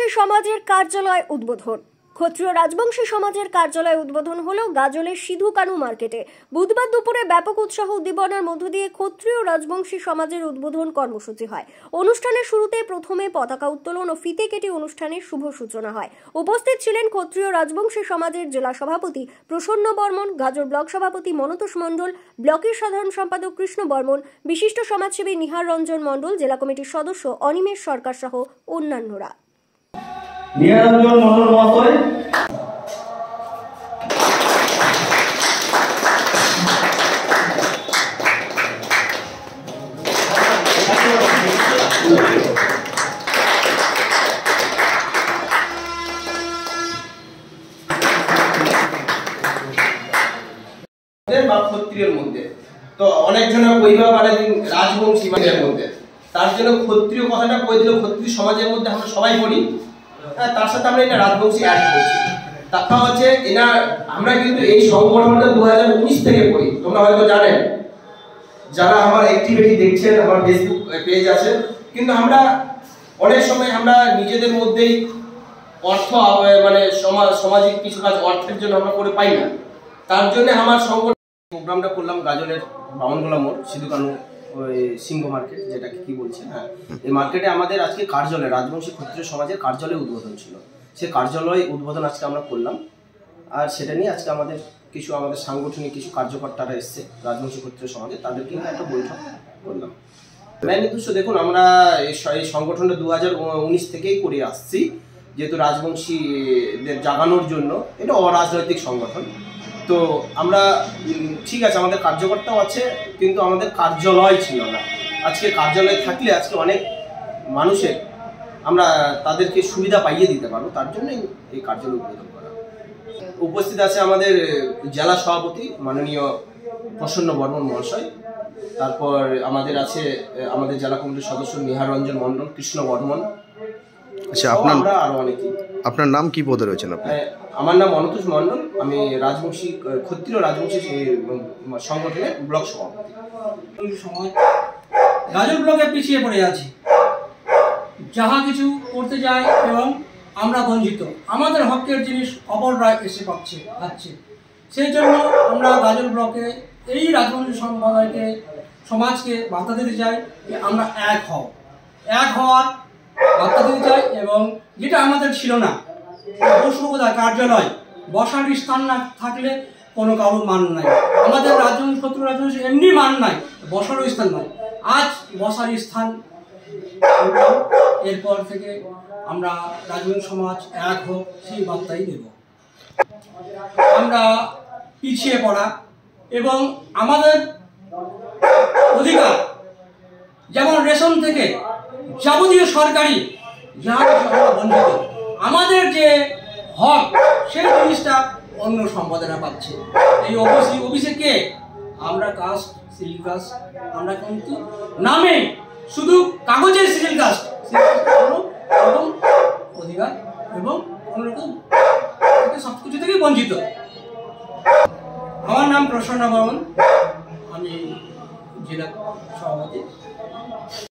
রাজবংশী সমাজের কার্যালয় উদ্বোধন। ক্ষত্রিয় রাজবংশী সমাজের কার্যালয় উদ্বোধন হলো গাজলের সিধু কানু মার্কেটে। বুধবার দুপুরে ব্যাপক উৎসাহ উদ্দীপনার মধ্য দিয়ে ক্ষত্রিয় রাজবংশী সমাজের উদ্বোধন কর্মসূচি হয়। অনুষ্ঠানের শুরুতে প্রথমে পতাকা উত্তোলন ও ফিতে কেটে অনুষ্ঠানের শুভ সূচনা হয়। উপস্থিত ছিলেন ক্ষত্রিয় রাজবংশী সমাজের জেলা সভাপতি প্রসন্ন বর্মন, গাজল ব্লক সভাপতি মনতোষ মণ্ডল, ব্লকের সাধারণ সম্পাদক কৃষ্ণ বর্মন, বিশিষ্ট সমাজসেবী নিহার রঞ্জন মণ্ডল, জেলা কমিটির সদস্য অনিমেষ সরকার সহ অন্যান্যরা। নিহারঞ্জন মণ্ডল মহাশয় ক্ষত্রিয়ের মধ্যে তো অনেক জনের কইবা পারে রাজবংশী মধ্যে, তার জন্য ক্ষত্রিয় কথাটা কই দিল। ক্ষত্রিয় সমাজের মধ্যে আমরা সবাই পড়ি, তার সাথে আমরা এটা রাজবংশী অ্যাড করছি। তারপর হচ্ছে এনা আমরা কিন্তু এই সংগঠনটা 2019 থেকে করি। তোমরা হয়তো জানেন, যারা আমার অ্যাক্টিভিটি দেখছেন, আমার ফেসবুক পেজ আছে, কিন্তু আমরা অনেক সময় আমরা নিজেদের মধ্যেই অর্থ মানে সামাজিক কিছু কাজ অর্থের জন্য আমরা করে পাই না। তার জন্য আমার সংগঠন প্রোগ্রামটা করলাম গাজলের বামনগোলা মোড় সিধু কানু সিংহ মার্কেট, যেটাকে কি বলছে, হ্যাঁ, এই মার্কেটে আমাদের আজকে কার্যালয় রাজবংশী ক্ষত্রিয় সমাজের কার্যালয় উদ্বোধন ছিল। সে কার্যালয় উদ্বোধন আজকে আমরা করলাম, আর সেটা নিয়ে আজকে আমাদের সাংগঠনিক কিছু কার্যকর্তারা এসছে রাজবংশী ক্ষত্রিয় সমাজে, তাদেরকে একটা বৈঠক করলাম। মেন উদ্দেশ্য দেখুন, আমরা এই সংগঠনটা 2019 থেকেই করে আসছি, যেহেতু রাজবংশীদের জাগানোর জন্য। এটা অরাজনৈতিক সংগঠন, তো আমরা ঠিক আছে, আমাদের কার্যকর্তাও আছে, কিন্তু আমাদের কার্যালয় ছিল না। আজকে কার্যালয় থাকলে আজকে অনেক মানুষের আমরা তাদেরকে সুবিধা পাইয়ে দিতে পারবো, তার জন্যই এই কার্যালয় উদ্বোধন করা। উপস্থিত আছে আমাদের জেলা সভাপতি মাননীয় প্রসন্ন বর্মন মহাশয়, তারপর আমাদের আছে আমাদের জেলা কমিটির সদস্য নিহার রঞ্জন মণ্ডল, কৃষ্ণ বর্মন। আচ্ছা, আপনার নাম কি পদে রয়েছেন আপনি? আমার নাম মনতোষ মণ্ডল, আমি রাজবংশী ক্ষত্রিয় রাজবংশী সংগঠনের ব্লক সভাপতি। গাজল ব্লকে পিছিয়ে পড়ে আছি, যাহা কিছু করতে যায় এবং আমরা বঞ্চিত। আমাদের হকের জিনিস অপররা এসে পাচ্ছে। সেই জন্য আমরা গাজল ব্লকে এই রাজবংশী সমাজকে বার্তা দিতে চাই যে আমরা এক হওয়ার বার্তা দিতে চাই। এবং যেটা আমাদের ছিল না, বসুকতা কার্যালয় বসার স্থান না থাকলে কোনো কারো মান নাই। আমাদের রাজবংশী ক্ষত্রিয় রাজবংশী এমনি মান নাই, বসারও স্থান নাই। আজ বসার স্থান, এরপর থেকে আমরা রাজবংশী সমাজ এক হোক সেই বার্তাই দেব। আমরা পিছিয়ে পড়া এবং আমাদের অধিকার, যেমন রেশন থেকে যাবতীয় সরকারি যাহা কিছু আমরা বঞ্চিত, আমাদের যে হক সেই জিনিসটা অন্য সম্পাদনা পাচ্ছে। এই অফিসে কে আমরা কাস্ট সিলিকাস, আমরা কিন্তু নামে শুধু কাগজের